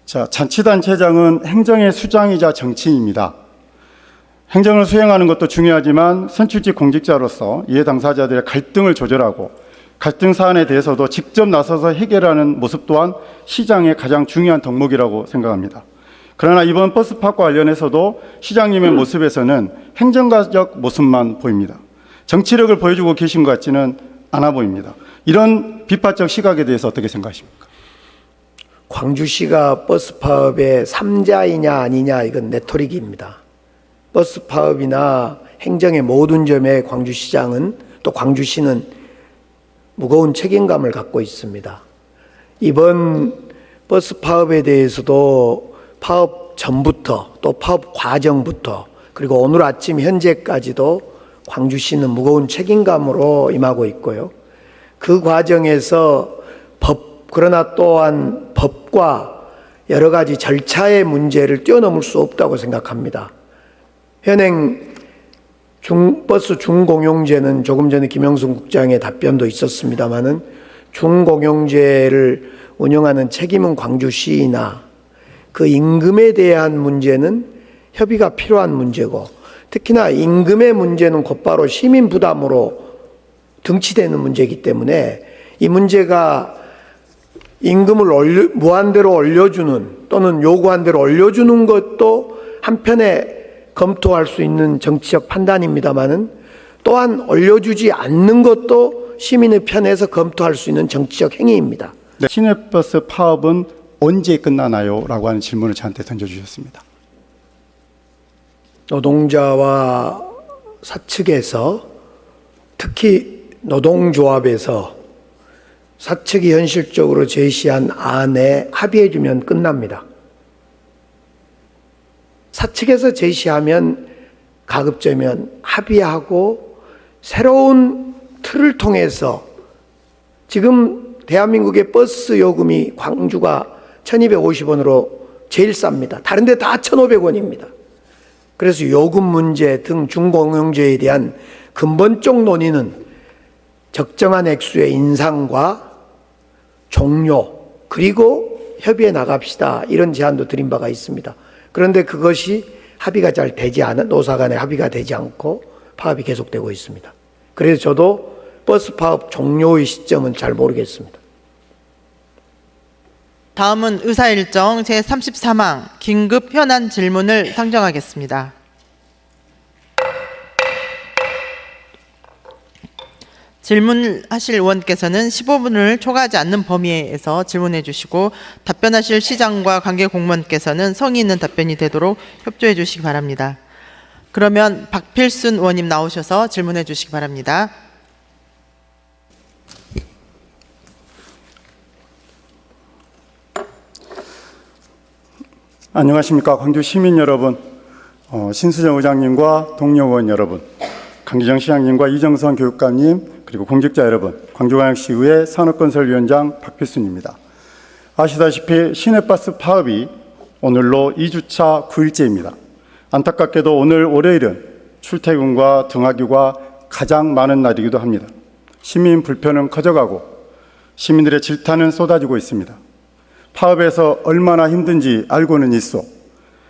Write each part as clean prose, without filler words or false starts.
자, 자치단체장은 행정의 수장이자 정치인입니다. 행정을 수행하는 것도 중요하지만 선출직 공직자로서 이해 당사자들의 갈등을 조절하고 갈등 사안에 대해서도 직접 나서서 해결하는 모습 또한 시장의 가장 중요한 덕목이라고 생각합니다. 그러나 이번 버스파크와 관련해서도 시장님의 모습에서는 행정가적 모습만 보입니다. 정치력을 보여주고 계신 것 같지는 않아 보입니다. 이런 비판적 시각에 대해서 어떻게 생각하십니까? 광주시가 버스 파업의 3자이냐 아니냐, 이건 레토릭입니다. 버스 파업이나 행정의 모든 점에 광주시장은, 또 광주시는 무거운 책임감을 갖고 있습니다. 이번 버스 파업에 대해서도 파업 전부터 또 파업 과정부터 그리고 오늘 아침 현재까지도 광주시는 무거운 책임감으로 임하고 있고요. 그 과정에서 그러나 또한 법과 여러 가지 절차의 문제를 뛰어넘을 수 없다고 생각합니다. 현행 버스 중공용제는 조금 전에 김영순 국장의 답변도 있었습니다마는 중공용제를 운영하는 책임은 광주시이나 그 임금에 대한 문제는 협의가 필요한 문제고, 특히나 임금의 문제는 곧바로 시민 부담으로 등치되는 문제이기 때문에 이 문제가 임금을 무한대로 올려주는 또는 요구한 대로 올려주는 것도 한편에 검토할 수 있는 정치적 판단입니다마는 또한 올려주지 않는 것도 시민의 편에서 검토할 수 있는 정치적 행위입니다. 네, 시내버스 파업은 언제 끝나나요? 라고 하는 질문을 저한테 던져주셨습니다. 노동자와 사측에서, 특히 노동조합에서 사측이 현실적으로 제시한 안에 합의해주면 끝납니다. 사측에서 제시하면 가급적이면 합의하고 새로운 틀을 통해서, 지금 대한민국의 버스 요금이 광주가 1250원으로 제일 쌉니다. 다른 데 다 1500원입니다. 그래서 요금 문제 등 중공용제에 대한 근본적 논의는 적정한 액수의 인상과 종료, 그리고 협의해 나갑시다, 이런 제안도 드린 바가 있습니다. 그런데 그것이 합의가 잘 되지 않은, 노사 간에 합의가 되지 않고 파업이 계속되고 있습니다. 그래서 저도 버스 파업 종료의 시점은 잘 모르겠습니다. 다음은 의사일정 제34망 긴급 현안 질문을 상정하겠습니다. 질문하실 의원께서는 15분을 초과하지 않는 범위에서 질문해 주시고, 답변하실 시장과 관계 공무원께서는 성의 있는 답변이 되도록 협조해 주시기 바랍니다. 그러면 박필순 의원님 나오셔서 질문해 주시기 바랍니다. 안녕하십니까. 광주 시민 여러분, 신수정 의장님과 동료 의원 여러분, 강기정 시장님과 이정선 교육감님, 그리고 공직자 여러분, 광주광역시의회 산업건설위원장 박필순입니다. 아시다시피 시내버스 파업이 오늘로 2주차 9일째입니다. 안타깝게도 오늘 월요일은 출퇴근과 등하교가 가장 많은 날이기도 합니다. 시민 불편은 커져가고 시민들의 질타는 쏟아지고 있습니다. 파업에서 얼마나 힘든지 알고는 있어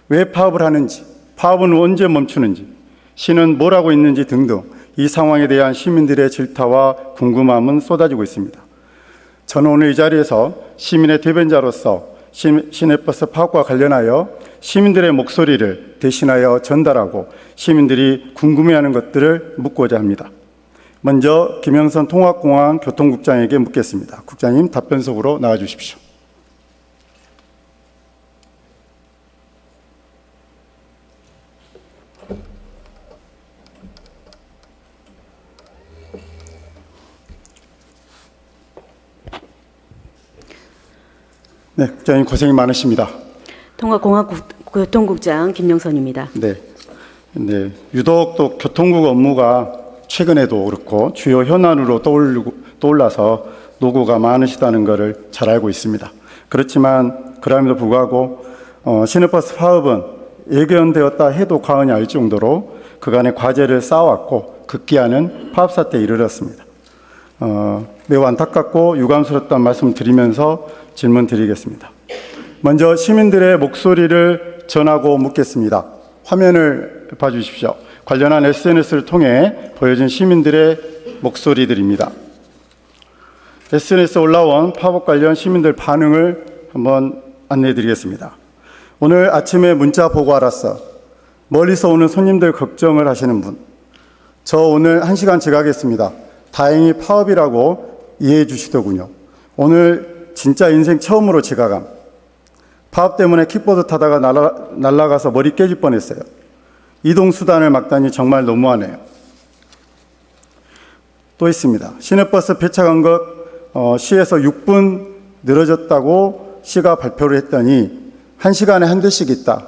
왜 파업을 하는지, 파업은 언제 멈추는지, 시는 뭘 하고 있는지 등등 이 상황에 대한 시민들의 질타와 궁금함은 쏟아지고 있습니다. 저는 오늘 이 자리에서 시민의 대변자로서 시내버스 파업과 관련하여 시민들의 목소리를 대신하여 전달하고 시민들이 궁금해하는 것들을 묻고자 합니다. 먼저 김영선 통합공항 교통국장에게 묻겠습니다. 국장님, 답변석으로 나와 주십시오. 네, 국장님 고생이 많으십니다. 통합공항교통국장 김영선입니다. 네, 유독 또 교통국 업무가 최근에도 그렇고 주요 현안으로 떠올라서 노고가 많으시다는 것을 잘 알고 있습니다. 그렇지만 그럼에도 불구하고 시내버스 파업은 예견되었다 해도 과언이 아닐 정도로 그간의 과제를 쌓아왔고 급기야는 파업 사태에 이르렀습니다. 매우 안타깝고 유감스럽다는 말씀 드리면서 질문 드리겠습니다. 먼저 시민들의 목소리를 전하고 묻겠습니다. 화면을 봐주십시오. 관련한 SNS를 통해 보여진 시민들의 목소리들입니다. SNS에 올라온 팝업 관련 시민들 반응을 한번 안내해 드리겠습니다. 오늘 아침에 문자 보고 알았어. 멀리서 오는 손님들 걱정을 하시는 분. 저 오늘 1시간 지각했습니다. 다행히 파업이라고 이해해 주시더군요. 오늘 진짜 인생 처음으로 지각함. 파업 때문에 킥보드 타다가 날아가서 머리 깨질 뻔했어요. 이동수단을 막다니 정말 너무하네요. 또 있습니다. 시내버스 배차 간격 시에서 6분 늘어졌다고 시가 발표를 했더니 1시간에 한 대씩 있다.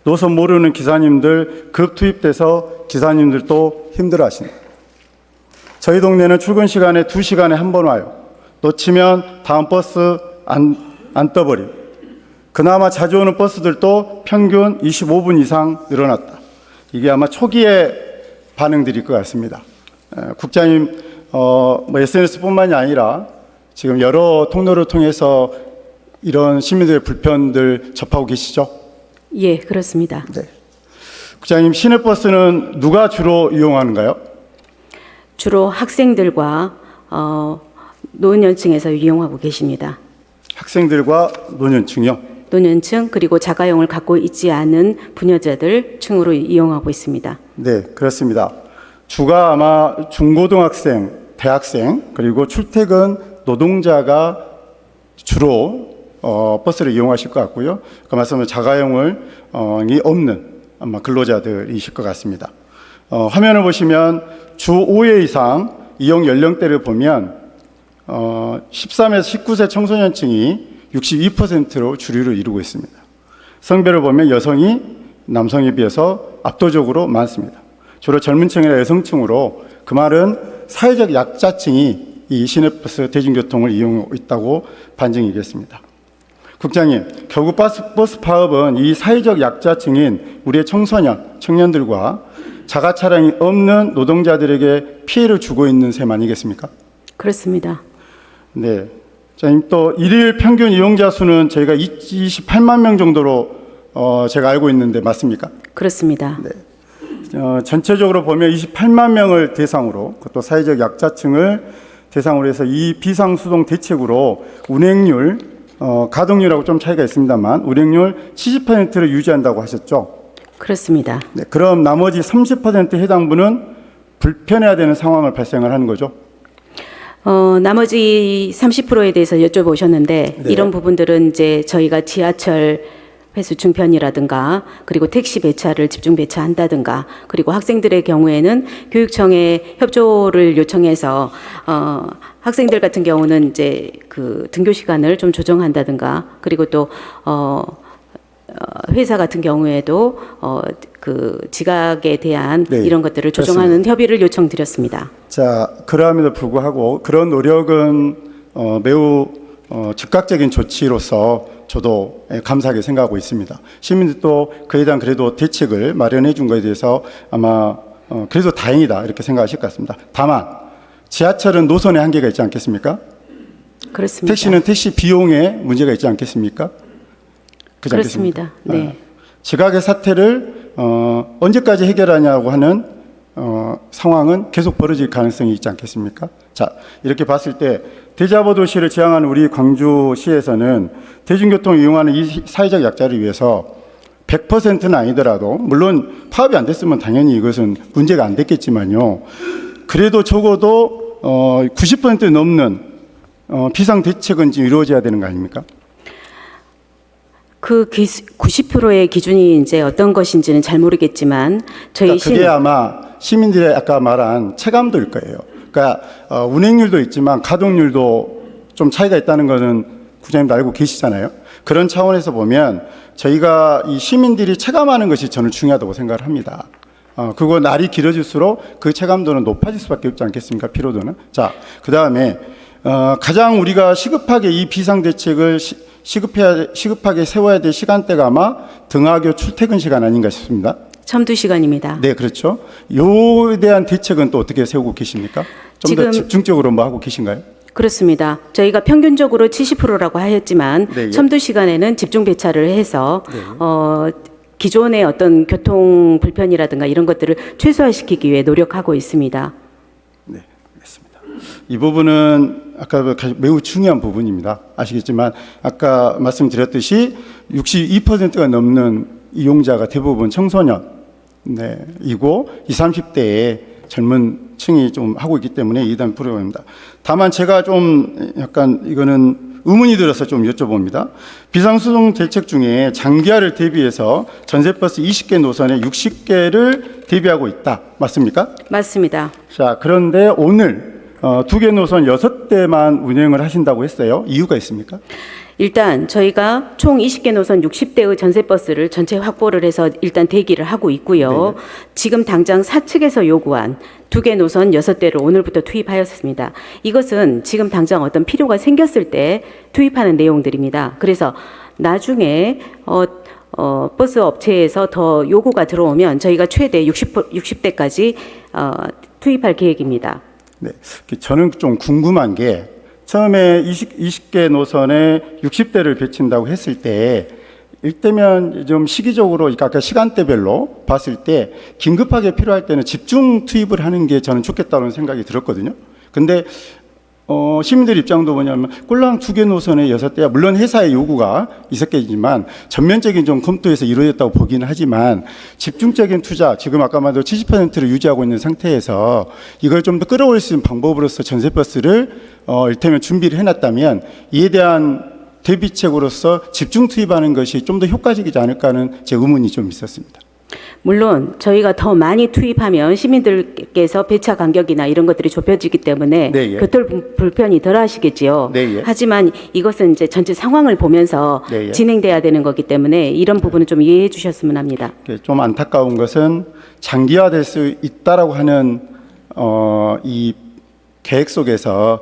노선 모르는 기사님들 급 투입돼서 기사님들도 힘들어하신다. 저희 동네는 출근 시간에 2시간에 한 번 와요. 놓치면 다음 버스 안 떠버림. 그나마 자주 오는 버스들도 평균 25분 이상 늘어났다. 이게 아마 초기의 반응들일 것 같습니다. 국장님, SNS뿐만이 아니라 지금 여러 통로를 통해서 이런 시민들의 불편들 접하고 계시죠? 예, 그렇습니다. 네. 국장님, 시내버스는 누가 주로 이용하는가요? 주로 학생들과 노년층에서 이용하고 계십니다. 학생들과 노년층이요? 노년층 그리고 자가용을 갖고 있지 않은 부녀자들 층으로 이용하고 있습니다. 네, 그렇습니다. 주가 아마 중고등학생, 대학생, 그리고 출퇴근 노동자가 주로 버스를 이용하실 것 같고요. 그 말씀은 자가용이 없는 아마 근로자들이실 것 같습니다. 화면을 보시면 주 5회 이상 이용 연령대를 보면 13에서 19세 청소년층이 62%로 주류를 이루고 있습니다. 성별을 보면 여성이 남성에 비해서 압도적으로 많습니다. 주로 젊은 층이나 여성층으로 그 말은 사회적 약자층이 이 시내버스 대중교통을 이용하고 있다고 반증이겠습니다. 국장님, 결국 버스 파업은 이 사회적 약자층인 우리의 청소년, 청년들과 자가 차량이 없는 노동자들에게 피해를 주고 있는 셈 아니겠습니까? 그렇습니다. 네. 또 일일 평균 이용자 수는 저희가 28만 명 정도로 제가 알고 있는데 맞습니까? 그렇습니다. 네. 전체적으로 보면 28만 명을 대상으로 그것도 사회적 약자층을 대상으로 해서 이 비상수동 대책으로 운행률, 가동률하고 좀 차이가 있습니다만 운행률 70%를 유지한다고 하셨죠? 그렇습니다. 네. 그럼 나머지 30% 해당분은 불편해야 되는 상황을 발생을 하는 거죠? 나머지 30%에 대해서 여쭤보셨는데 네. 이런 부분들은 이제 저희가 지하철 회수 중편이라든가 그리고 택시 배차를 집중 배차한다든가 그리고 학생들의 경우에는 교육청에 협조를 요청해서 학생들 같은 경우는 이제 그 등교 시간을 좀 조정한다든가 그리고 또 회사 같은 경우에도 그 지각에 대한 네, 이런 것들을 조정하는 협의를 요청드렸습니다. 자, 그러함에도 불구하고 그런 노력은 매우 즉각적인 조치로서 저도 감사하게 생각하고 있습니다. 시민들도 그에 대한 그래도 대책을 마련해 준 것에 대해서 아마 그래도 다행이다 이렇게 생각하실 것 같습니다. 다만 지하철은 노선에 한계가 있지 않겠습니까? 그렇습니다. 택시는 택시 비용에 문제가 있지 않겠습니까? 그렇지 그렇습니다. 않겠습니까? 네. 지각의 사태를 언제까지 해결하냐고 하는 상황은 계속 벌어질 가능성이 있지 않겠습니까? 자, 이렇게 봤을 때 대자보 도시를 지향하는 우리 광주시에서는 대중교통을 이용하는 이 사회적 약자를 위해서 100%는 아니더라도 물론 파업이 안 됐으면 당연히 이것은 문제가 안 됐겠지만요. 그래도 적어도 90% 넘는 비상 대책은 지금 이루어져야 되는 거 아닙니까? 그 90%의 기준이 이제 어떤 것인지는 잘 모르겠지만 저희 그러니까 그게 아마 시민들의 아까 말한 체감도일 거예요. 그러니까 운행률도 있지만 가동률도 좀 차이가 있다는 것은 국장님도 알고 계시잖아요. 그런 차원에서 보면 저희가 이 시민들이 체감하는 것이 저는 중요하다고 생각을 합니다. 그거 날이 길어질수록 그 체감도는 높아질 수밖에 없지 않겠습니까? 피로도는. 자, 그 다음에 가장 우리가 시급하게 이 비상대책을 시급하게 세워야 될 시간대가 아마 등하교 출퇴근 시간 아닌가 싶습니다. 첨두 시간입니다. 네, 그렇죠. 요에 대한 대책은 또 어떻게 세우고 계십니까? 좀 더 지금 집중적으로 뭐 하고 계신가요? 그렇습니다. 저희가 평균적으로 70%라고 하였지만 네, 예. 첨도 시간에는 집중 배차를 해서 기존의 어떤 교통 불편이라든가 이런 것들을 최소화시키기 위해 노력하고 있습니다. 네, 알겠습니다. 이 부분은 아까 매우 중요한 부분입니다. 아시겠지만 아까 말씀드렸듯이 62%가 넘는 이용자가 대부분 청소년, 네, 이고 20, 30대의 젊은 층이 좀 하고 있기 때문에 이단 프로그램입니다. 다만 제가 좀 약간 이거는 의문이 들어서 좀 여쭤봅니다. 비상수송 대책 중에 장기화를 대비해서 전세버스 20개 노선에 60개를 대비하고 있다. 맞습니까? 맞습니다. 자, 그런데 오늘 2개 노선 6대만 운행을 하신다고 했어요. 이유가 있습니까? 일단 저희가 총 20개 노선 60대의 전세버스를 전체 확보를 해서 일단 대기를 하고 있고요. 네. 지금 당장 사측에서 요구한 2개 노선 6대를 오늘부터 투입하였습니다. 이것은 지금 당장 어떤 필요가 생겼을 때 투입하는 내용들입니다. 그래서 나중에 버스 업체에서 더 요구가 들어오면 저희가 최대 60대까지 투입할 계획입니다. 네. 저는 좀 궁금한 게 처음에 20개 노선에 60대를 배친다고 했을 때 일테면 좀 시기적으로 그러니까 아까 시간대별로 봤을 때 긴급하게 필요할 때는 집중 투입을 하는 게 저는 좋겠다는 생각이 들었거든요. 근데 시민들 입장도 뭐냐면 꼴랑 2개 노선에 6대야 물론 회사의 요구가 있었겠지만 전면적인 좀 검토해서 이루어졌다고 보기는 하지만 집중적인 투자 지금 아까 말한 70%를 유지하고 있는 상태에서 이걸 좀 더 끌어올릴 수 있는 방법으로서 전세버스를 일테면 준비를 해놨다면 이에 대한 대비책으로서 집중 투입하는 것이 좀 더 효과적이지 않을까 하는 제 의문이 좀 있었습니다. 물론 저희가 더 많이 투입하면 시민들께서 배차 간격이나 이런 것들이 좁혀지기 때문에 네, 예. 교통 불편이 덜 하시겠지요. 네, 예. 하지만 이것은 이제 전체 상황을 보면서 네, 예. 진행돼야 되는 거기 때문에 이런 부분은 좀 이해해 주셨으면 합니다. 좀 안타까운 것은 장기화될 수 있다라고 하는 이 계획 속에서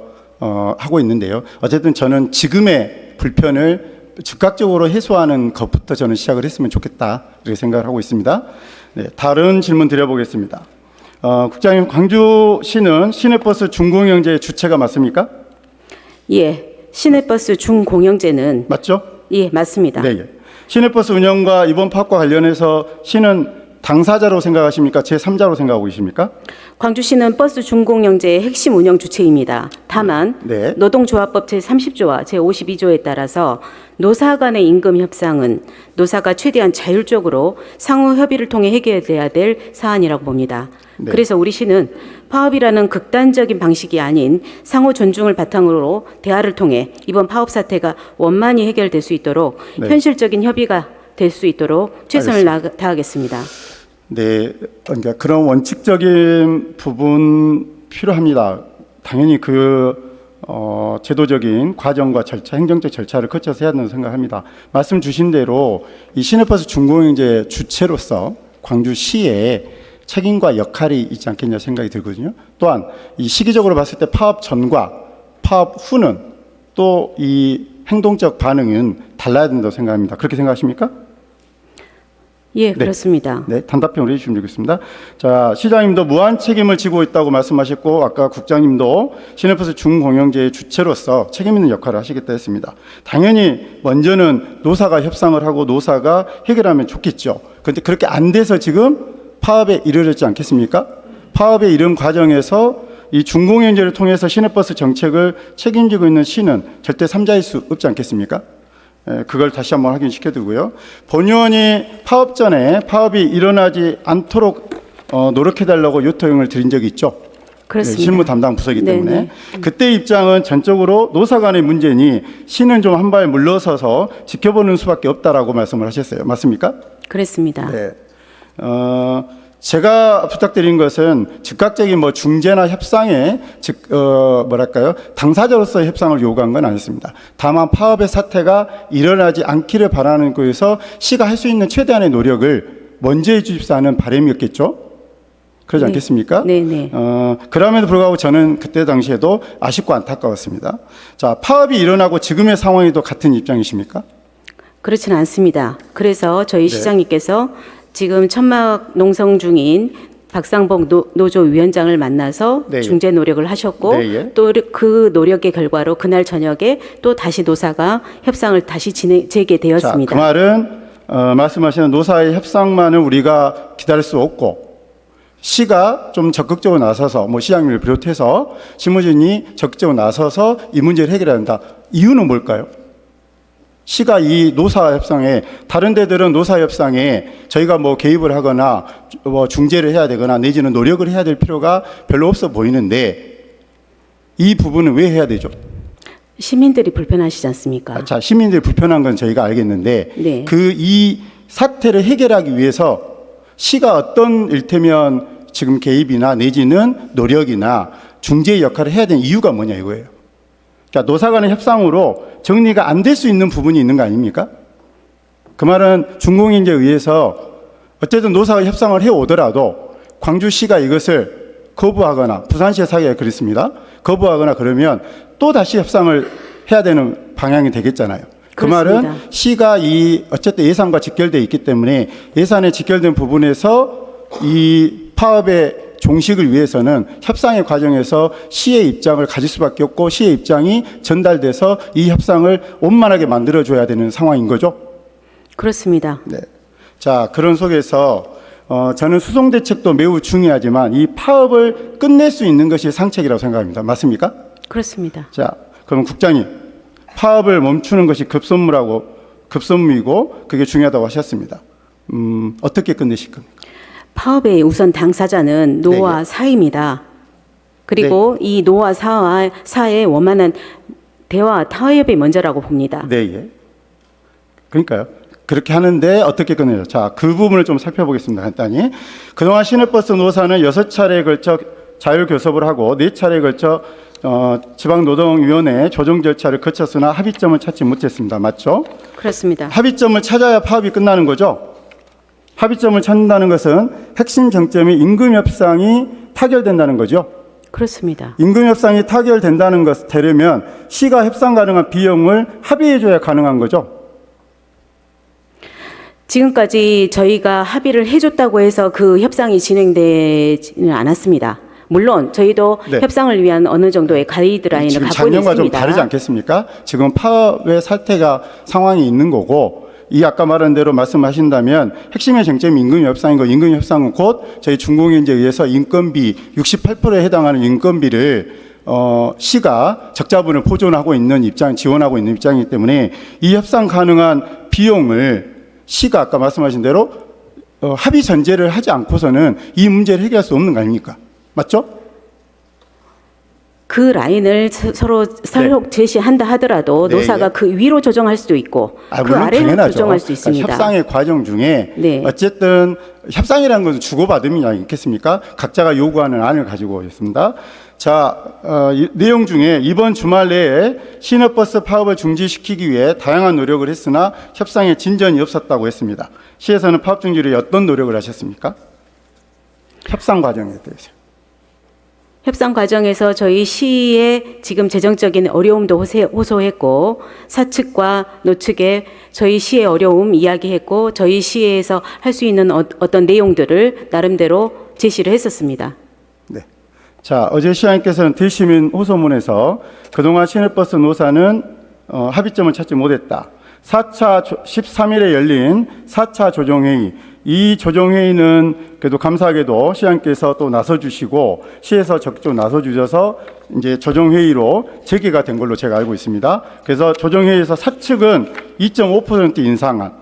하고 있는데요. 어쨌든 저는 지금의 불편을 즉각적으로 해소하는 것부터 저는 시작을 했으면 좋겠다 이렇게 생각을 하고 있습니다. 네, 다른 질문 드려보겠습니다. 국장님, 광주시는 시내버스 준공영제 주체가 맞습니까? 예, 시내버스 중공영제는 맞죠? 예, 맞습니다. 네, 예. 시내버스 운영과 이번 파업과 관련해서 시는 당사자로 생각하십니까? 제3자로 생각하고 계십니까? 광주시는 버스 준공영제의 핵심 운영 주체입니다. 다만 네. 노동조합법 제30조와 제52조에 따라서 노사 간의 임금 협상은 노사가 최대한 자율적으로 상호 협의를 통해 해결돼야 될 사안이라고 봅니다. 네. 그래서 우리 시는 파업이라는 극단적인 방식이 아닌 상호 존중을 바탕으로 대화를 통해 이번 파업 사태가 원만히 해결될 수 있도록 네. 현실적인 협의가 될 수 있도록 최선을 다하겠습니다. 네, 그러니까 그런 원칙적인 부분 필요합니다. 당연히 제도적인 과정과 절차, 행정적 절차를 거쳐서 해야 된다고 생각합니다. 말씀 주신 대로 이 시내버스 준공영제 주체로서 광주시에 책임과 역할이 있지 않겠냐 생각이 들거든요. 또한 이 시기적으로 봤을 때 파업 전과 파업 후는 또 이 행동적 반응은 달라야 된다고 생각합니다. 그렇게 생각하십니까? 예, 그렇습니다. 네, 단답형으로 해주시면 되겠습니다. 자, 시장님도 무한 책임을 지고 있다고 말씀하셨고, 아까 국장님도 시내버스 중공영제의 주체로서 책임 있는 역할을 하시겠다 했습니다. 당연히 먼저는 노사가 협상을 하고 노사가 해결하면 좋겠죠. 그런데 그렇게 안 돼서 지금 파업에 이르렀지 않겠습니까? 파업에 이른 과정에서 이 중공영제를 통해서 시내버스 정책을 책임지고 있는 시는 절대 3자일 수 없지 않겠습니까? 그걸 다시 한번 확인시켜두고요. 본의원이 파업 전에 파업이 일어나지 않도록 노력해달라고 요청을 드린 적이 있죠. 그렇습니다. 네, 실무 담당 부서이기 때문에. 네네. 그때 입장은 전적으로 노사 간의 문제니 시는 좀 한 발 물러서서 지켜보는 수밖에 없다라고 말씀을 하셨어요. 맞습니까? 그렇습니다. 네. 제가 부탁드린 것은 즉각적인 중재나 협상에 당사자로서의 협상을 요구한 건 아니었습니다. 다만 파업의 사태가 일어나지 않기를 바라는 거에서 시가 할 수 있는 최대한의 노력을 먼저 해주십사는 바람이었겠죠. 그러지 네. 않겠습니까? 네네. 그럼에도 불구하고 저는 그때 당시에도 아쉽고 안타까웠습니다. 자, 파업이 일어나고 지금의 상황에도 같은 입장이십니까? 그렇지는 않습니다. 그래서 저희 네. 시장님께서 지금 천막 농성 중인 박상복 노조 위원장을 만나서 네. 중재 노력을 하셨고 네. 또 그 노력의 결과로 그날 저녁에 또 다시 노사가 협상을 다시 재개되었습니다. 자, 그 말은 말씀하시는 노사의 협상만은 우리가 기다릴 수 없고 시가 좀 적극적으로 나서서 뭐 시장님을 비롯해서 실무진이 적극적으로 나서서 이 문제를 해결해야 한다. 이유는 뭘까요? 시가 이 노사 협상에 다른 데들은 노사 협상에 저희가 뭐 개입을 하거나 뭐 중재를 해야 되거나 내지는 노력을 해야 될 필요가 별로 없어 보이는데 이 부분은 왜 해야 되죠? 시민들이 불편하시지 않습니까? 자, 시민들이 불편한 건 저희가 알겠는데 네. 이 사태를 해결하기 위해서 시가 어떤 일테면 지금 개입이나 내지는 노력이나 중재의 역할을 해야 되는 이유가 뭐냐 이거예요. 그러니까 노사 간의 협상으로 정리가 안 될 수 있는 부분이 있는 거 아닙니까? 그 말은 준공인제에 의해서 어쨌든 노사가 협상을 해오더라도 광주시가 이것을 거부하거나 부산시의 사례가 그렇습니다. 거부하거나 그러면 또 다시 협상을 해야 되는 방향이 되겠잖아요. 그 그렇습니다. 말은 시가 어쨌든 예산과 직결되어 있기 때문에 예산에 직결된 부분에서 이 파업의 종식을 위해서는 협상의 과정에서 시의 입장을 가질 수밖에 없고 시의 입장이 전달돼서 이 협상을 원만하게 만들어줘야 되는 상황인 거죠. 그렇습니다. 네. 자, 그런 속에서 저는 수송 대책도 매우 중요하지만 이 파업을 끝낼 수 있는 것이 상책이라고 생각합니다. 맞습니까? 그렇습니다. 자, 그럼 국장님, 파업을 멈추는 것이 급선무이고 그게 중요하다고 하셨습니다. 어떻게 끝내실 겁니까? 파업의 우선 당사자는 노와 네. 사입니다. 그리고 이 노와 사의 원만한 대화 타협이 먼저라고 봅니다. 네, 예. 그러니까요. 그렇게 하는데 어떻게 끝내죠? 자, 그 부분을 좀 살펴보겠습니다. 간단히. 그동안 시내버스 노사는 6차례에 걸쳐 자율교섭을 하고 4차례에 걸쳐 지방노동위원회 조정 절차를 거쳤으나 합의점을 찾지 못했습니다. 맞죠? 그렇습니다. 합의점을 찾아야 파업이 끝나는 거죠. 합의점을 찾는다는 것은 핵심 정점이 임금 협상이 타결된다는 거죠. 그렇습니다. 임금 협상이 타결된다는 것 되려면 시가 협상 가능한 비용을 합의해줘야 가능한 거죠. 지금까지 저희가 합의를 해줬다고 해서 그 협상이 진행되지는 않았습니다. 물론 저희도 네. 협상을 위한 어느 정도의 가이드라인을 지금 갖고 작년과 좀 있습니다. 다르지 않겠습니까? 지금 파업의 상황이 있는 거고 이 아까 말한 대로 말씀하신다면 핵심의 쟁점이 임금 협상인 거, 임금 협상은 곧 저희 준공인제에 의해서 인건비 68%에 해당하는 인건비를 시가 적자분을 보존하고 있는 입장, 지원하고 있는 입장이기 때문에 이 협상 가능한 비용을 시가 아까 말씀하신 대로 합의 전제를 하지 않고서는 이 문제를 해결할 수 없는 거 아닙니까? 맞죠? 그 라인을 서로 제시한다 하더라도 네, 노사가 예. 그 위로 조정할 수도 있고 그 물론 아래로 당연하죠. 조정할 수 있습니다. 그러니까 협상의 과정 중에 네. 어쨌든 협상이라는 것은 주고받음이 아니겠습니까? 각자가 요구하는 안을 가지고 있습니다. 자, 이 내용 중에 이번 주말 내에 시내버스 파업을 중지시키기 위해 다양한 노력을 했으나 협상에 진전이 없었다고 했습니다. 시에서는 파업 중지를 위해 어떤 노력을 하셨습니까? 협상 과정에 대해서. 협상 과정에서 저희 시의 지금 재정적인 어려움도 호소했고 사측과 노측에 저희 시의 어려움 이야기했고 저희 시에서 할 수 있는 어떤 내용들을 나름대로 제시를 했었습니다. 네. 자, 어제 시장님께서는 대시민 호소문에서 그동안 시내버스 노사는 합의점을 찾지 못했다. 13일에 열린 4차 조정회의, 이 조정회의는 그래도 감사하게도 시장님께서 또 나서주시고 시에서 적극적으로 나서주셔서 이제 조정회의로 재개가 된 걸로 제가 알고 있습니다. 그래서 조정회의에서 사측은 2.5% 인상안,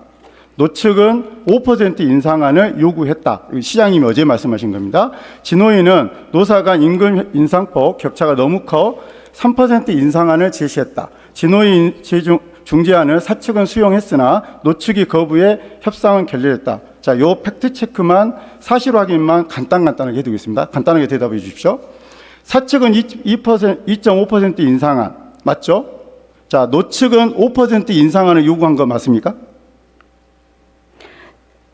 노측은 5% 인상안을 요구했다. 시장님이 어제 말씀하신 겁니다. 진호위는 노사 간 임금 인상폭 격차가 너무 커 3% 인상안을 제시했다. 진호위 중재안을 사측은 수용했으나 노측이 거부해 협상은 결렬했다. 자, 요 팩트 체크만 사실 확인만 간단하게 해두겠습니다. 간단하게 대답해 주십시오. 사측은 2.5% 인상안 맞죠? 자, 노측은 5% 인상안을 요구한 거 맞습니까?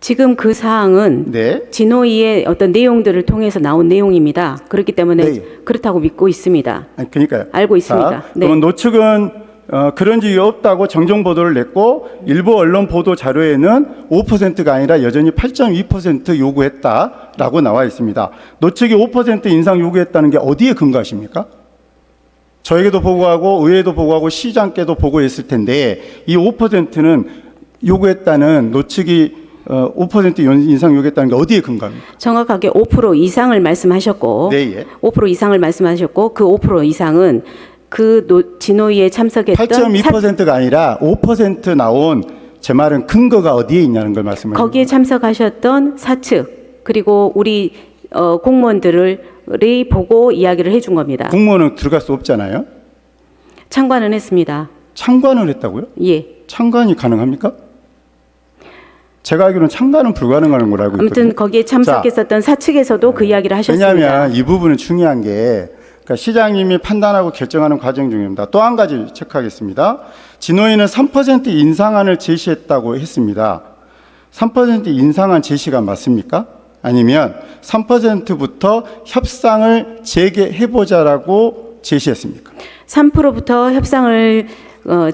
지금 그 사항은 네. 진호위의 어떤 내용들을 통해서 나온 내용입니다. 그렇기 때문에 네. 그렇다고 믿고 있습니다. 아니, 그러니까요. 알고 있습니다. 자, 네. 그러면 노측은 그런 적이 없다고 정정 보도를 냈고 일부 언론 보도 자료에는 5%가 아니라 여전히 8.2% 요구했다라고 나와 있습니다. 노측이 5% 인상 요구했다는 게 어디에 근거하십니까? 저에게도 보고하고 의회에도 보고하고 시장께도 보고했을 텐데 이 5%는 요구했다는 노측이 5% 인상 요구했다는 게 어디에 근거합니까? 정확하게 5% 이상을 말씀하셨고, 네, 예. 5% 이상을 말씀하셨고 그 5% 이상은 그 진호위에 참석했던 8.2%가 아니라 5% 나온 제 말은 근거가 어디에 있냐는 걸 말씀을 거기에 참석하셨던 사측 그리고 우리 공무원들이 보고 이야기를 해준 겁니다. 공무원은 들어갈 수 없잖아요. 참관은 했습니다. 참관을 했다고요? 예. 참관이 가능합니까? 제가 알기로는 참관은 불가능한 걸 알고 있거든요. 아무튼 거기에 참석했었던 사측에서도 그 이야기를 하셨습니다. 왜냐하면 이 부분은 중요한 게 그러니까 시장님이 판단하고 결정하는 과정 중입니다. 또 한 가지 체크하겠습니다. 진호위는 3% 인상안을 제시했다고 했습니다. 3% 인상안 제시가 맞습니까? 아니면 3%부터 협상을 재개해보자라고 제시했습니까? 3%부터 협상을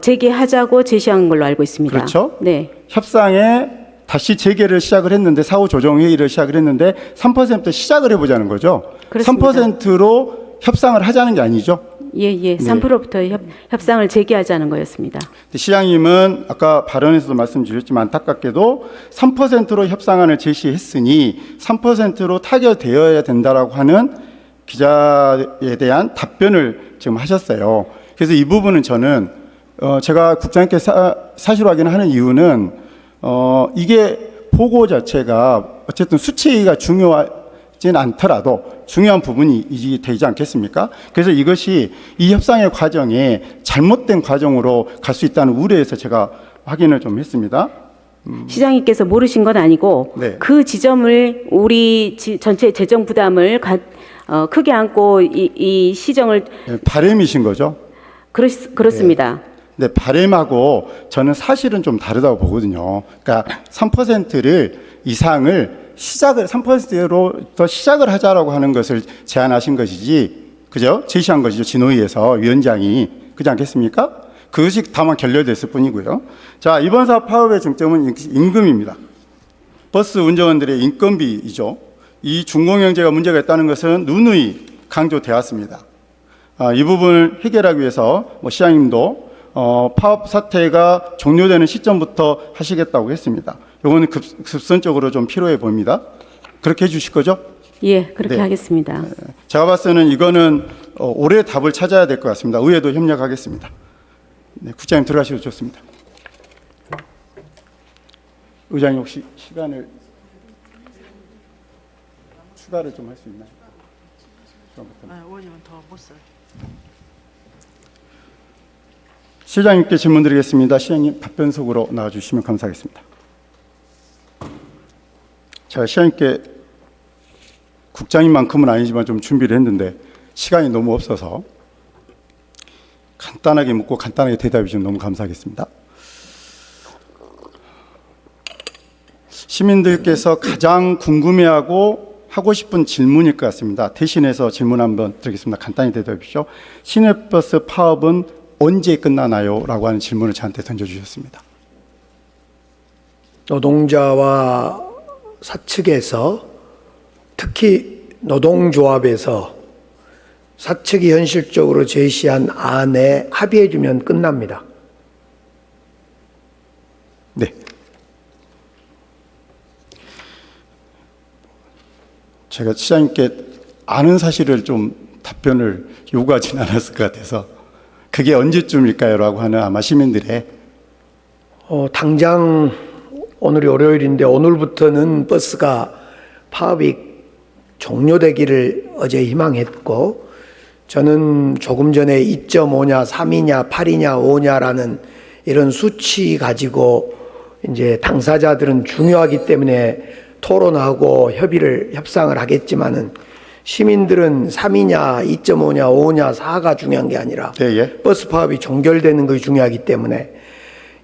재개하자고 제시한 걸로 알고 있습니다. 그렇죠? 네. 협상에 다시 재개를 시작을 했는데 사후 조정 회의를 시작을 했는데 3% 시작을 해보자는 거죠. 그렇습니다. 3%로 협상을 하자는 게 아니죠. 예. 3%부터 협상을 재개하자는 거였습니다. 시장님은 아까 발언에서도 말씀 주셨지만 안타깝게도 3%로 협상안을 제시했으니 3%로 타결되어야 된다라고 하는 기자에 대한 답변을 지금 하셨어요. 그래서 이 부분은 저는 제가 국장님께 사실 확인하는 이유는 이게 보고 자체가 어쨌든 수치가 중요하진 않더라도 중요한 부분이 되지 않겠습니까? 그래서 이것이 이 협상의 과정에 잘못된 과정으로 갈 수 있다는 우려에서 제가 확인을 좀 했습니다. 시장님께서 모르신 건 아니고 네. 그 지점을 우리 전체 재정 부담을 크게 안고 이 시정을 바람이신 거죠? 그렇습니다. 네, 바람하고 저는 사실은 좀 다르다고 보거든요. 그러니까 3%를 이상을 3%로 더 시작을 하자라고 하는 것을 제안하신 것이지, 그죠? 제시한 것이죠. 진호위에서 위원장이. 그렇지 않겠습니까? 그것이 다만 결렬됐을 뿐이고요. 자, 이번 사업 파업의 중점은 임금입니다. 버스 운전원들의 인건비이죠. 이 준공영제가 문제가 있다는 것은 누누이 강조되었습니다. 이 부분을 해결하기 위해서 시장님도 파업 사태가 종료되는 시점부터 하시겠다고 했습니다. 이거는 급선적으로 좀 필요해 보입니다. 그렇게 해주실 거죠? 예, 그렇게 네. 하겠습니다. 제가 봤을 때는 이거는 올해 답을 찾아야 될 것 같습니다. 의회도 협력하겠습니다. 네, 국장님 들어가셔도 좋습니다. 의장님 혹시 시간을 추가를 좀 할 수 있나요? 의원님은 더 못 써요. 시장님께 질문 드리겠습니다. 시장님 답변석으로 나와주시면 감사하겠습니다. 제가 시장님께 국장님만큼은 아니지만 좀 준비를 했는데 시간이 너무 없어서 간단하게 묻고 간단하게 대답해 주시면 너무 감사하겠습니다. 시민들께서 가장 궁금해하고 하고 싶은 질문일 것 같습니다. 대신해서 질문 한번 드리겠습니다. 간단히 대답해 주십시오. 시내버스 파업은 언제 끝나나요? 라고 하는 질문을 저한테 던져주셨습니다. 노동자와 사측에서 특히 노동조합에서 사측이 현실적으로 제시한 안에 합의해주면 끝납니다. 네. 제가 시장님께 아는 사실을 좀 답변을 요구하진 않았을 것 같아서 그게 언제쯤일까요? 라고 하는 아마 시민들의 당장 오늘이 월요일인데 오늘부터는 버스가 파업이 종료되기를 어제 희망했고 저는 조금 전에 2.5냐, 3이냐, 8이냐, 5냐라는 이런 수치 가지고 이제 당사자들은 중요하기 때문에 토론하고 협상을 하겠지만은 시민들은 3이냐, 2.5냐, 5냐, 4가 중요한 게 아니라 네, 예. 버스 파업이 종결되는 것이 중요하기 때문에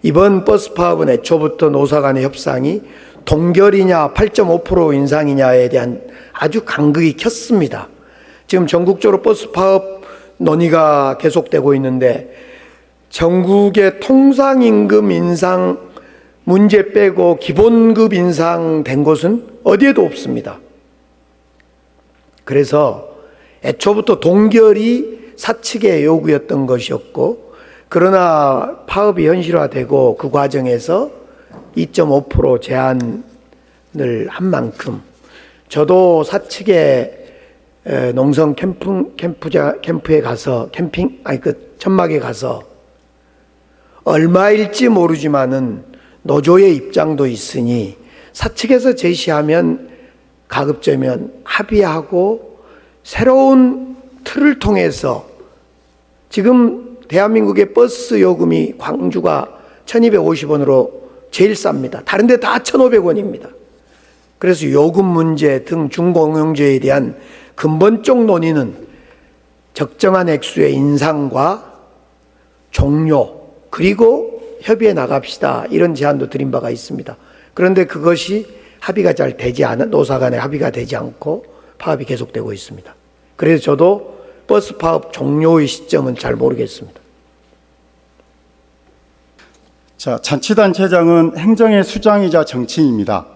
이번 버스 파업은 애초부터 노사 간의 협상이 동결이냐 8.5% 인상이냐에 대한 아주 간극이 컸습니다. 지금 전국적으로 버스 파업 논의가 계속되고 있는데 전국의 통상임금 인상 문제 빼고 기본급 인상된 곳은 어디에도 없습니다. 그래서 애초부터 동결이 사측의 요구였던 것이었고, 그러나 파업이 현실화되고 그 과정에서 2.5% 제한을 한 만큼 저도 사측의 농성 캠프에 가서 천막에 가서 얼마일지 모르지만은 노조의 입장도 있으니 사측에서 제시하면 가급적이면 합의하고 새로운 틀을 통해서, 지금 대한민국의 버스 요금이 광주가 1,250원으로 제일 쌉니다. 다른 데 다 1,500원입니다. 그래서 요금 문제 등 중공영제에 대한 근본적 논의는 적정한 액수의 인상과 종료, 그리고 협의해 나갑시다, 이런 제안도 드린 바가 있습니다. 그런데 그것이 합의가 잘 되지 않은, 노사 간에 합의가 되지 않고 파업이 계속되고 있습니다. 그래서 저도 버스 파업 종료의 시점은 잘 모르겠습니다. 자, 자치단체장은 행정의 수장이자 정치인입니다.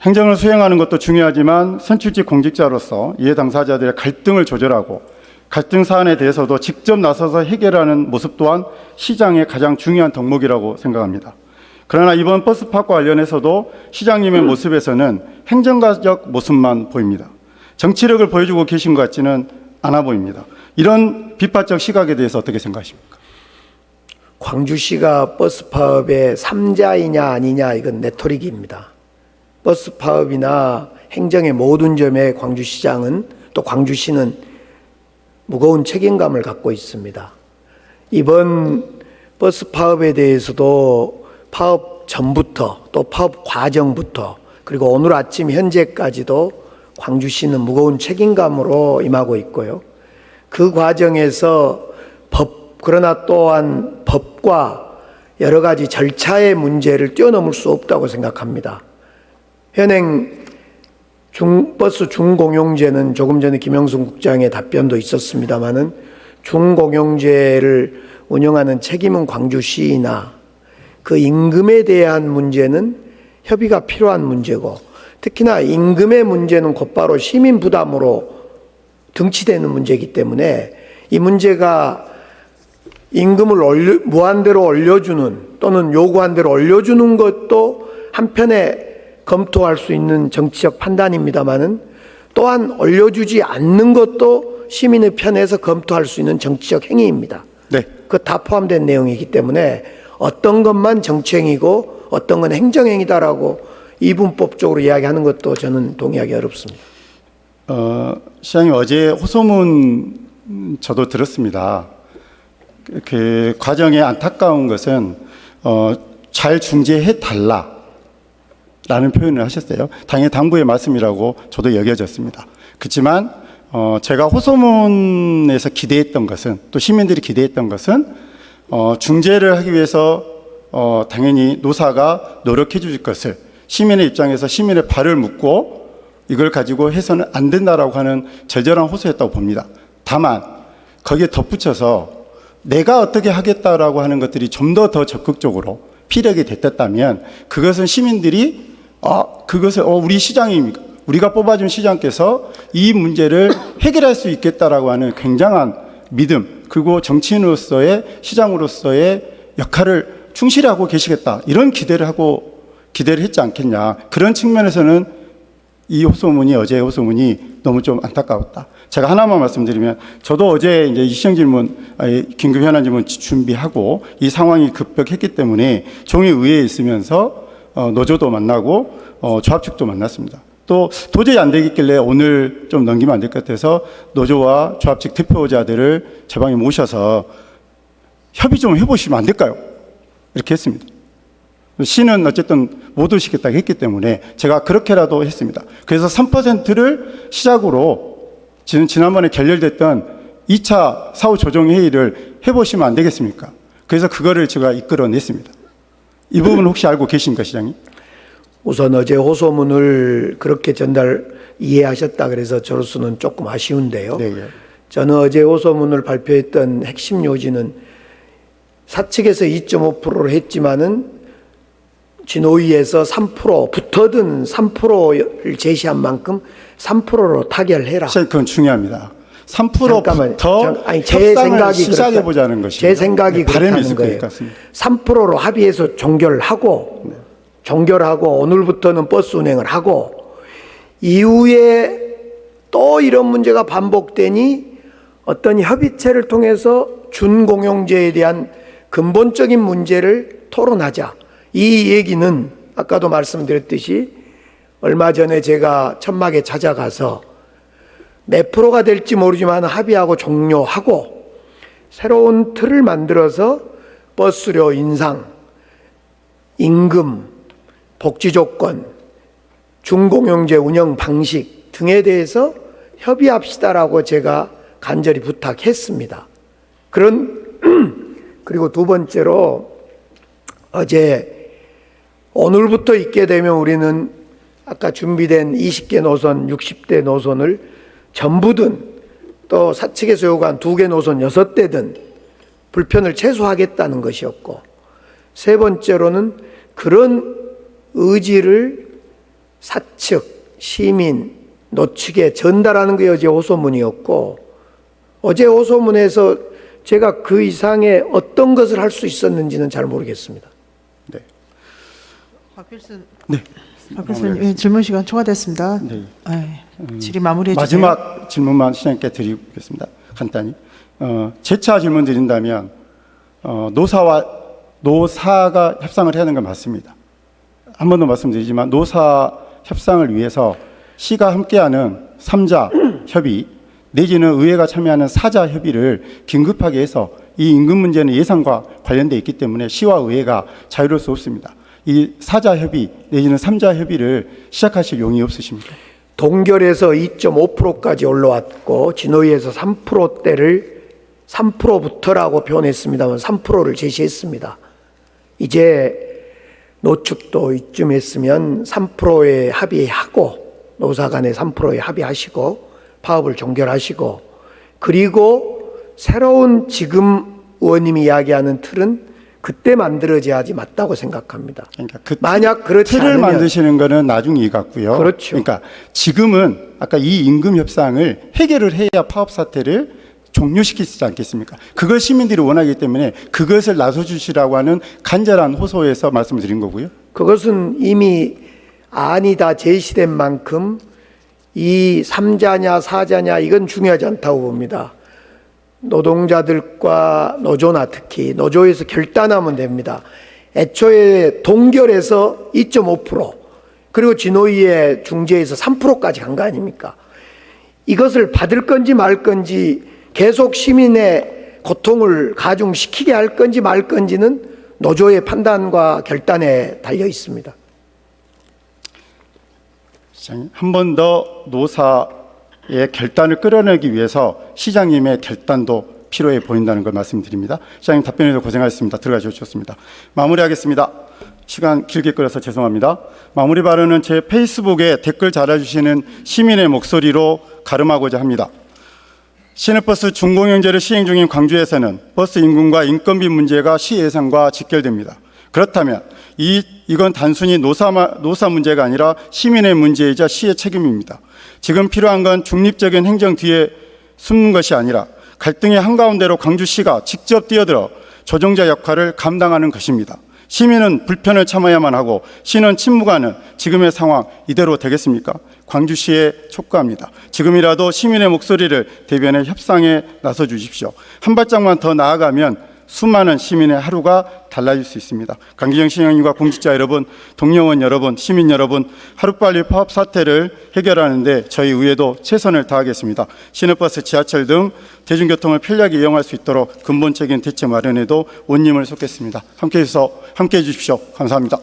행정을 수행하는 것도 중요하지만 선출직 공직자로서 이해 당사자들의 갈등을 조절하고 갈등 사안에 대해서도 직접 나서서 해결하는 모습 또한 시장의 가장 중요한 덕목이라고 생각합니다. 그러나 이번 버스 파업과 관련해서도 시장님의 모습에서는 행정가적 모습만 보입니다. 정치력을 보여주고 계신 것 같지는 않아 보입니다. 이런 비판적 시각에 대해서 어떻게 생각하십니까? 광주시가 버스 파업의 3자이냐 아니냐, 이건 레토릭입니다. 버스 파업이나 행정의 모든 점에 광주시장은, 또 광주시는 무거운 책임감을 갖고 있습니다. 이번 버스 파업에 대해서도 파업 전부터 또 파업 과정부터 그리고 오늘 아침 현재까지도 광주시는 무거운 책임감으로 임하고 있고요. 그 과정에서 그러나 또한 법과 여러 가지 절차의 문제를 뛰어넘을 수 없다고 생각합니다. 현행 버스 중공용제는 조금 전에 김영순 국장의 답변도 있었습니다마는 중공용제를 운영하는 책임은 광주시이나 그 임금에 대한 문제는 협의가 필요한 문제고, 특히나 임금의 문제는 곧바로 시민 부담으로 등치되는 문제이기 때문에 이 문제가 임금을 무한대로 올려주는 또는 요구한 대로 올려주는 것도 한편에 검토할 수 있는 정치적 판단입니다마는 또한 올려주지 않는 것도 시민의 편에서 검토할 수 있는 정치적 행위입니다. 네. 그거 다 포함된 내용이기 때문에 어떤 것만 정치행위고 어떤 건 행정행위다라고 이분법적으로 이야기하는 것도 저는 동의하기 어렵습니다. 시장님, 어제 호소문 저도 들었습니다. 그 과정에 안타까운 것은 잘 중재해 달라라는 표현을 하셨어요. 당연히 당부의 말씀이라고 저도 여겨졌습니다. 그렇지만 제가 호소문에서 기대했던 것은, 또 시민들이 기대했던 것은 중재를 하기 위해서 당연히 노사가 노력해 줄 것을, 시민의 입장에서 시민의 발을 묶고 이걸 가지고 해서는 안 된다라고 하는 절절한 호소였다고 봅니다. 다만 거기에 덧붙여서 내가 어떻게 하겠다라고 하는 것들이 좀 더 적극적으로 피력이 됐다면 그것은 시민들이 그것을 우리 시장입니까? 우리가 뽑아준 시장께서 이 문제를 해결할 수 있겠다라고 하는 굉장한 믿음, 그리고 정치인으로서의, 시장으로서의 역할을 충실히 하고 계시겠다, 이런 기대를 했지 않겠냐. 그런 측면에서는 이 호소문이, 어제의 호소문이 너무 좀 안타까웠다. 제가 하나만 말씀드리면, 저도 어제 이제 시정 질문, 긴급 현안 질문 준비하고 이 상황이 급격했기 때문에 종의의회에 있으면서 노조도 만나고 조합 측도 만났습니다. 또 도저히 안 되겠길래 오늘 좀 넘기면 안 될 것 같아서 노조와 조합 측 대표자들을 제 방에 모셔서 협의 좀 해보시면 안 될까요? 이렇게 했습니다. 시는 어쨌든 못 오시겠다고 했기 때문에 제가 그렇게라도 했습니다. 그래서 3%를 시작으로 지난번에 결렬됐던 2차 사후 조정 회의를 해보시면 안 되겠습니까? 그래서 그거를 제가 이끌어냈습니다. 이 부분 혹시 알고 계십니까, 시장님? 우선 어제 호소문을 그렇게 이해하셨다 그래서 저로서는 조금 아쉬운데요. 네, 예. 저는 어제 호소문을 발표했던 핵심 요지는 사측에서 2.5%로 했지만은 진호위에서 3% 붙어든 3%를 제시한 만큼 3%로 타결해라. 그건 중요합니다. 3%부터 아니, 협상을 시작해 보자는 것입니다. 제 생각이 바람이 있을 그렇다는 것 거예요. 같습니다. 3%로 합의해서 종결하고 오늘부터는 버스 운행을 하고 이후에 또 이런 문제가 반복되니 어떤 협의체를 통해서 준공영제에 대한 근본적인 문제를 토론하자. 이 얘기는 아까도 말씀드렸듯이 얼마 전에 제가 천막에 찾아가서 몇 프로가 될지 모르지만 합의하고 종료하고 새로운 틀을 만들어서 버스료 인상, 임금, 복지 조건, 준공영제 운영 방식 등에 대해서 협의합시다라고 제가 간절히 부탁했습니다. 그리고 두 번째로 어제 오늘부터 있게 되면 우리는 아까 준비된 20개 노선, 60대 노선을 전부든 또 사측에서 요구한 2개 노선 6대든 불편을 최소화하겠다는 것이었고, 세 번째로는 그런 의지를 사측, 시민, 노측에 전달하는 게 어제 호소문이었고, 어제 호소문에서 제가 그 이상의 어떤 것을 할 수 있었는지는 잘 모르겠습니다. 네. 박필순. 네. 박필순 질문 시간 초과됐습니다. 네. 질의 마무리해 주세요. 마지막 질문만 시장님께 드리겠습니다. 간단히. 재차 질문 드린다면 노사가 협상을 해야 하는 건 맞습니다. 한 번 더 말씀드리지만 노사 협상을 위해서 시가 함께하는 3자 협의 내지는 의회가 참여하는 4자 협의를 긴급하게 해서 이 임금 문제는 예산과 관련돼 있기 때문에 시와 의회가 자유로울 수 없습니다. 이 4자 협의 내지는 3자 협의를 시작하실 용의 없으십니까? 동결에서 2.5%까지 올라왔고 진호위에서 3%대를 3%부터라고 표현했습니다만 3%를 제시했습니다. 이제 노측도 이쯤 했으면 3%에 합의하고 노사 간에 3%에 합의하시고 파업을 종결하시고, 그리고 새로운 지금 의원님이 이야기하는 틀은 그때 만들어져야지 맞다고 생각합니다. 그러니까 그 만약 그렇지 틀을 않으면 만드시는 거는 나중 일 같고요. 그렇죠. 그러니까 지금은 아까 이 임금 협상을 해결을 해야 파업 사태를 종료시키지 않겠습니까? 그걸 시민들이 원하기 때문에 그것을 나서주시라고 하는 간절한 호소에서 말씀을 드린 거고요. 그것은 이미 안이 다 제시된 만큼 이 3자냐 4자냐 이건 중요하지 않다고 봅니다. 노동자들과 노조나 특히 노조에서 결단하면 됩니다. 애초에 동결에서 2.5% 그리고 진호위의 중재에서 3%까지 간 거 아닙니까? 이것을 받을 건지 말 건지, 계속 시민의 고통을 가중시키게 할 건지 말 건지는 노조의 판단과 결단에 달려 있습니다. 한 번 더 노사의 결단을 끌어내기 위해서 시장님의 결단도 필요해 보인다는 걸 말씀드립니다. 시장님 답변에도 고생하셨습니다. 들어가 주셨습니다. 마무리하겠습니다. 시간 길게 끌어서 죄송합니다. 마무리 발언은 제 페이스북에 댓글 달아주시는 시민의 목소리로 가름하고자 합니다. 시내버스 준공영제를 시행 중인 광주에서는 버스 임금과 인건비 문제가 시 예산과 직결됩니다. 그렇다면 이건 단순히 노사 문제가 아니라 시민의 문제이자 시의 책임입니다. 지금 필요한 건 중립적인 행정 뒤에 숨는 것이 아니라 갈등의 한가운데로 광주시가 직접 뛰어들어 조정자 역할을 감당하는 것입니다. 시민은 불편을 참아야만 하고 시는 침묵하는 지금의 상황 이대로 되겠습니까? 광주시에 촉구합니다. 지금이라도 시민의 목소리를 대변해 협상에 나서 주십시오. 한 발짝만 더 나아가면 수많은 시민의 하루가 달라질 수 있습니다. 강기정 시장님과 공직자 여러분, 동료원 여러분, 시민 여러분, 하루빨리 파업 사태를 해결하는데 저희 의회도 최선을 다하겠습니다. 시내버스, 지하철 등 대중교통을 편리하게 이용할 수 있도록 근본적인 대책 마련에도 온 힘을 쏟겠습니다. 함께해 주십시오. 감사합니다.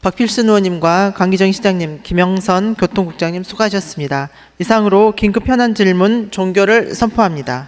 박필순 의원님과 강기정 시장님, 김영선 교통국장님 수고하셨습니다. 이상으로 긴급 현안 질문 종결을 선포합니다.